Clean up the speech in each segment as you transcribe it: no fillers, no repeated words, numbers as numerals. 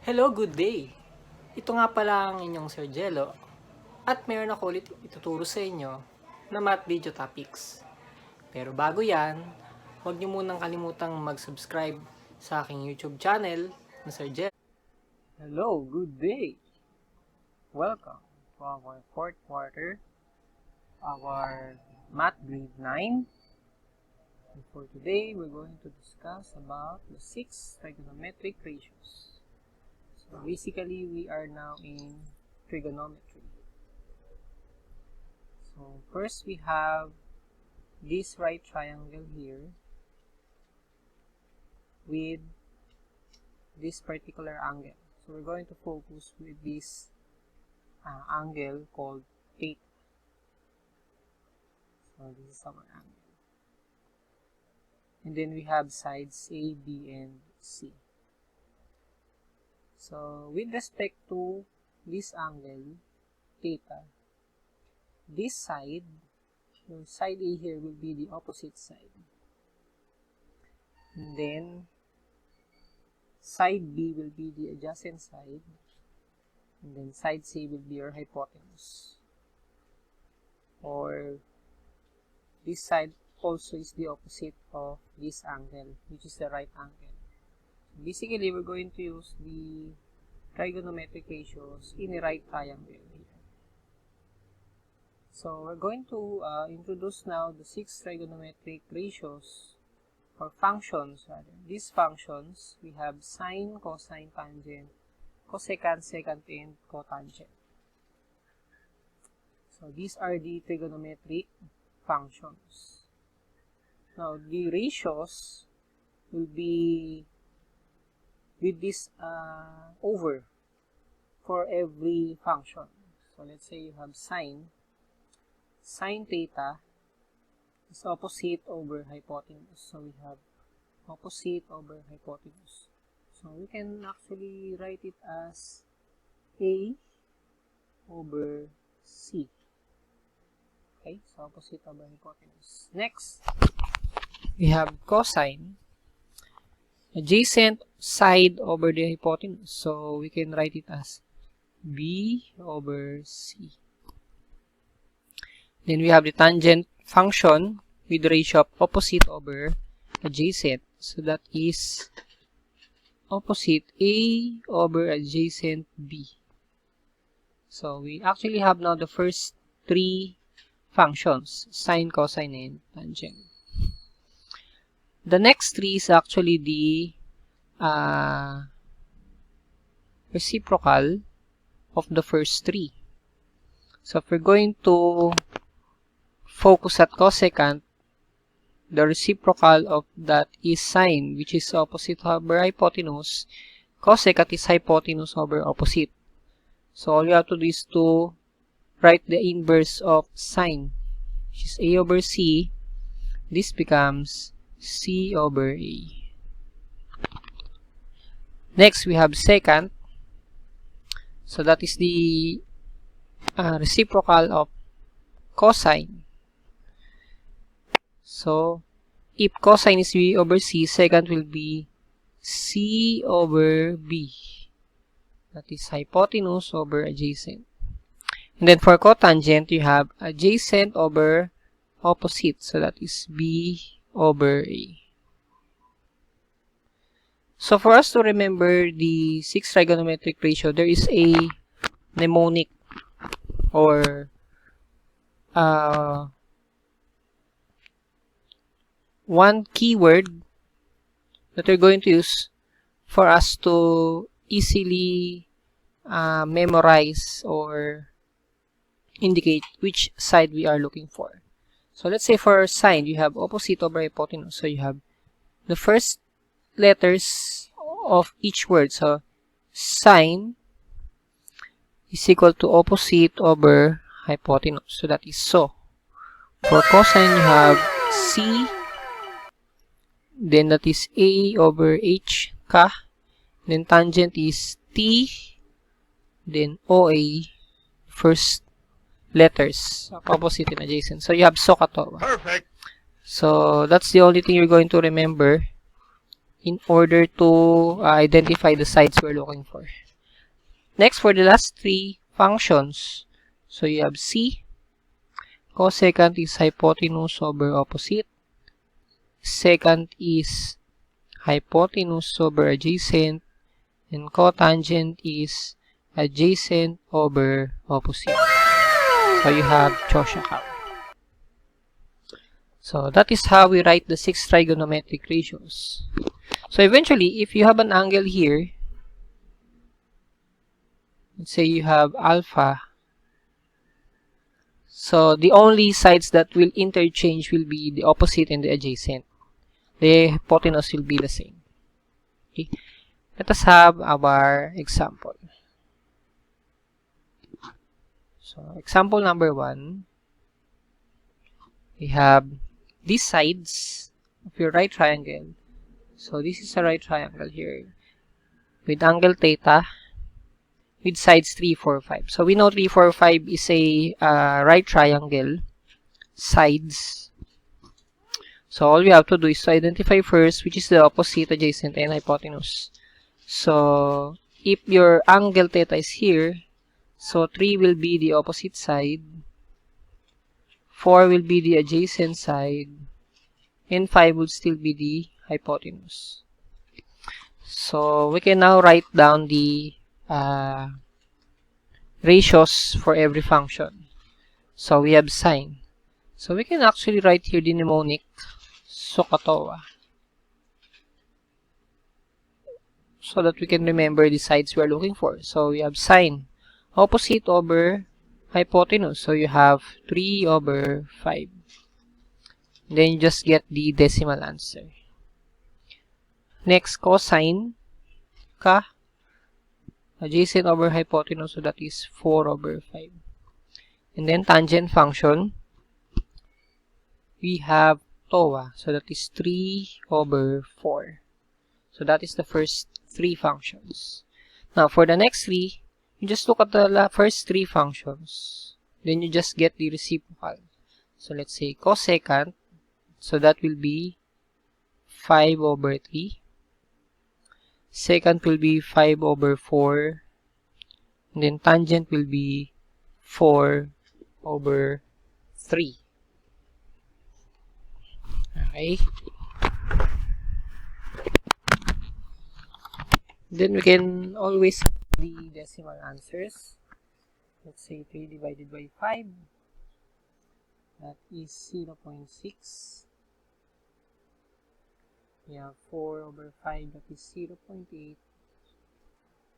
Hello, good day! Ito nga pala ang inyong Sir Jello at mayroon ako ulit ituturo sa inyo na math video topics. Pero bago yan, huwag niyo munang kalimutang mag-subscribe sa aking YouTube channel na Sir Jello. Hello, good day! Welcome to our fourth quarter, our math grade 9. And for today, we're going to discuss about the 6 trigonometric ratios. So basically, we are now in trigonometry. So first, we have this right triangle here with this particular angle. So we're going to focus with this angle called theta. So this is our angle. And then we have sides A, B, and C. So, with respect to this angle, theta, this side, your side A here will be the opposite side. And then, side B will be the adjacent side. And then, side C will be your hypotenuse. Or, this side also is the opposite of this angle, which is the right angle. Basically, we're going to use the trigonometric ratios in a right triangle here. So, we're going to introduce now the 6 trigonometric ratios or functions rather. These functions, we have sine, cosine, tangent, cosecant, secant, and cotangent. So, these are the trigonometric functions. Now, the ratios will be with this over for every function. So let's say you have sine theta is opposite over hypotenuse. So we have opposite over hypotenuse. So we can actually write it as A over C. Okay, so opposite over hypotenuse. Next, we have cosine, adjacent side over the hypotenuse. So we can write it as B over C. Then we have the tangent function with the ratio of opposite over adjacent. So that is opposite A over adjacent B. So we actually have now the first three functions, sine, cosine, and tangent. The next three is actually the reciprocal of the first three. So if we're going to focus at cosecant, the reciprocal of that is sine, which is opposite over hypotenuse. Cosecant is hypotenuse over opposite. So all you have to do is to write the inverse of sine, which is A over C. This becomes C over A. Next, we have secant. So that is the reciprocal of cosine. So, if cosine is B over C, secant will be C over B. That is hypotenuse over adjacent. And then for cotangent, you have adjacent over opposite. So that is B over A. So for us to remember the 6 trigonometric ratio, there is a mnemonic or one keyword that we're going to use for us to easily memorize or indicate which side we are looking for. So let's say for sine, you have opposite over hypotenuse. So you have the first letters of each word. So sine is equal to opposite over hypotenuse. So that is so. For cosine, you have C, then that is A over H, ka. Then tangent is T, then OA, first letters, opposite and adjacent. So you have SOHCAHTOA. Perfect. So that's the only thing you're going to remember in order to identify the sides we're looking for. Next, for the last three functions, so you have C. Cosecant is hypotenuse over opposite. Secant is hypotenuse over adjacent. And cotangent is adjacent over opposite. So you have Chauchat. So that is how we write the 6 trigonometric ratios. So eventually, if you have an angle here, let's say you have alpha, so the only sides that will interchange will be the opposite and the adjacent. The hypotenuse will be the same. Okay. Let us have our example. So example number 1, we have these sides of your right triangle. So this is a right triangle here with angle theta with sides 3, 4, 5. So we know 3, 4, 5 is a right triangle sides. So all we have to do is to identify first which is the opposite, adjacent, and hypotenuse. So if your angle theta is here, so 3 will be the opposite side, 4 will be the adjacent side, and 5 will still be the hypotenuse. So we can now write down the ratios for every function. So we have sine. So we can actually write here the mnemonic SOHCAHTOA so that we can remember the sides we are looking for. So we have sine, opposite over hypotenuse. So you have 3 over 5. Then you just get the decimal answer. Next, cosine, adjacent over hypotenuse, so that is 4 over 5. And then tangent function, we have TOA, so that is 3 over 4. So that is the first 3 functions. Now, for the next 3, you just look at the first 3 functions. Then you just get the reciprocal. So let's say cosecant, so that will be 5 over 3. Secant will be 5 over 4. And then tangent will be 4 over 3. Okay. Then we can always have the decimal answers. Let's say 3 divided by 5. That is 0.6. We have 4 over 5, that is 0.8.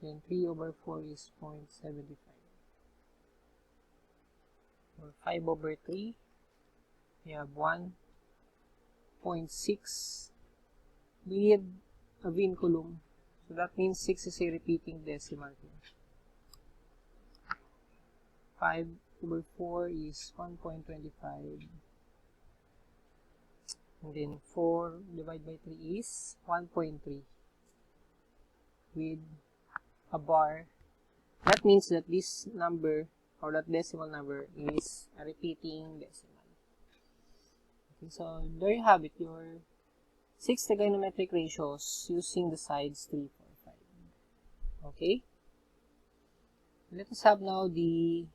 Then 3 over 4 is 0.75. For 5 over 3, we have 1.6 with a vinculum. So that means 6 is a repeating decimal here. 5 over 4 is 1.25. And then 4 divided by 3 is 1.3 with a bar. That means that this number or that decimal number is a repeating decimal. Okay, so there you have it, your 6 trigonometric ratios using the sides 3, 4, 5. Okay? Let us have now the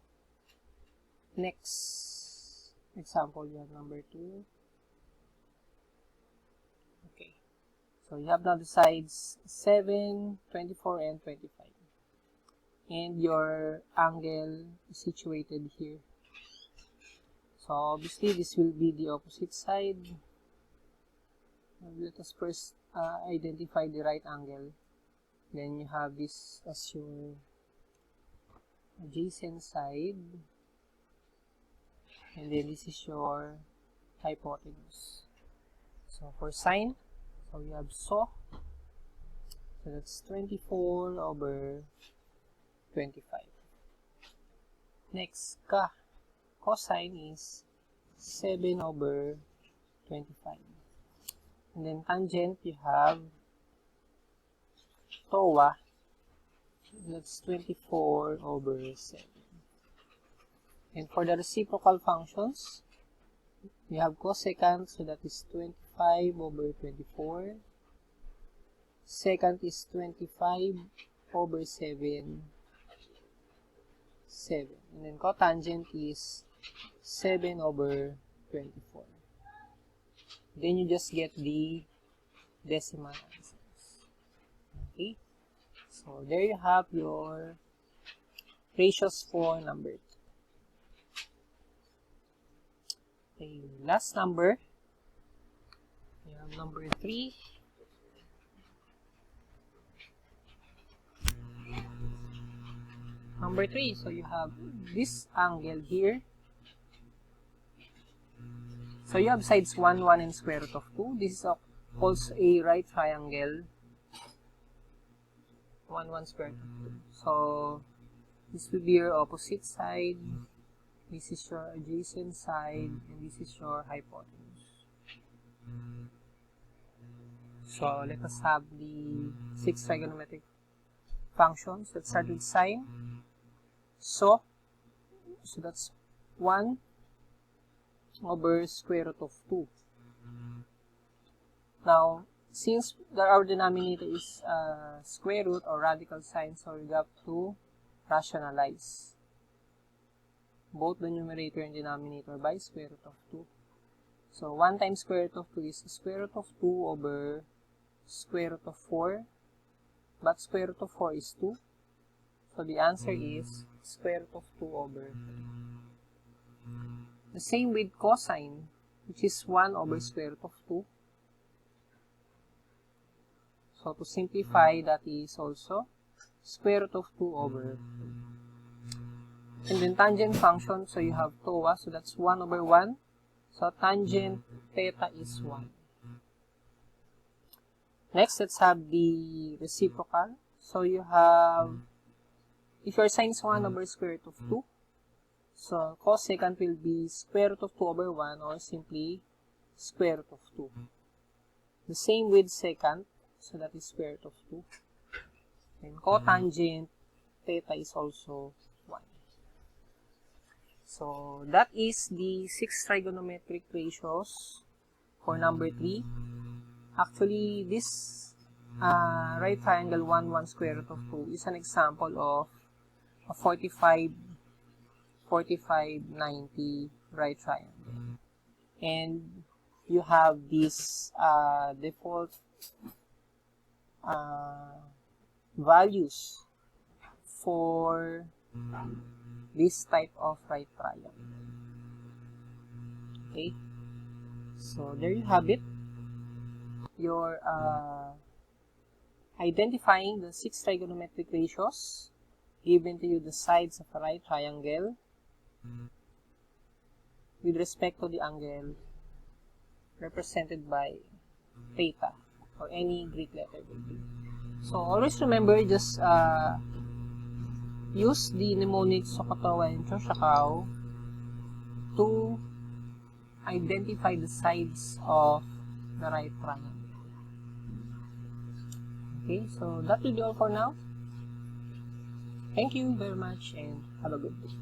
next example. You have number 2. Okay. So you have now the sides 7, 24, and 25. And your angle is situated here. So obviously this will be the opposite side. Let us first identify the right angle. Then you have this as your adjacent side. And then this is your hypotenuse. So for sine, so we have so that's 24 over 25. Next, cosine is 7 over 25. And then tangent, you have TOA, that's 24 over 7. And for the reciprocal functions, we have cosecant, so that is 25 over 24. secant is 25 over 7, 7. And then cotangent is 7 over 24. Then you just get the decimal answers. Okay? So, there you have your ratios for number 2. Okay, last number. We have number 3. Number 3, so you have this angle here. So you have sides 1, 1, and square root of 2. This is also a right triangle. 1, 1, square root of 2. So this will be your opposite side. This is your adjacent side. And this is your hypotenuse. So let us have the 6 trigonometric functions. Let's start with sine. So that's 1 over square root of 2. Now, since our denominator is square root or radical sign, so we have to rationalize both the numerator and denominator by square root of 2. So 1 times square root of 2 is square root of 2 over square root of 4. But square root of 4 is 2. So the answer is square root of 2 over 3. The same with cosine, which is 1 over square root of 2. So to simplify, that is also square root of 2 over 3. And then tangent function, so you have TOA, so that's 1 over 1. So tangent theta is 1. Next, let's have the reciprocal. So you have, if your sine is 1 over square root of 2, so cosecant will be square root of 2 over 1 or simply square root of 2. The same with secant, so that is square root of 2. And cotangent theta is also 1. So that is the 6 trigonometric ratios for number 3. Actually, this right triangle 1, 1 square root of 2 is an example of a 45, 90 right triangle. And you have this default values for this type of right triangle. Okay, so there you have it. You're identifying the 6 trigonometric ratios given to you, the sides of a right triangle with respect to the angle represented by theta or any Greek letter will be. So always remember, just use the mnemonics Sokotowa and Choshakaw to identify the sides of the right triangle. Okay, so that will be all for now. Thank you very much and have a good day.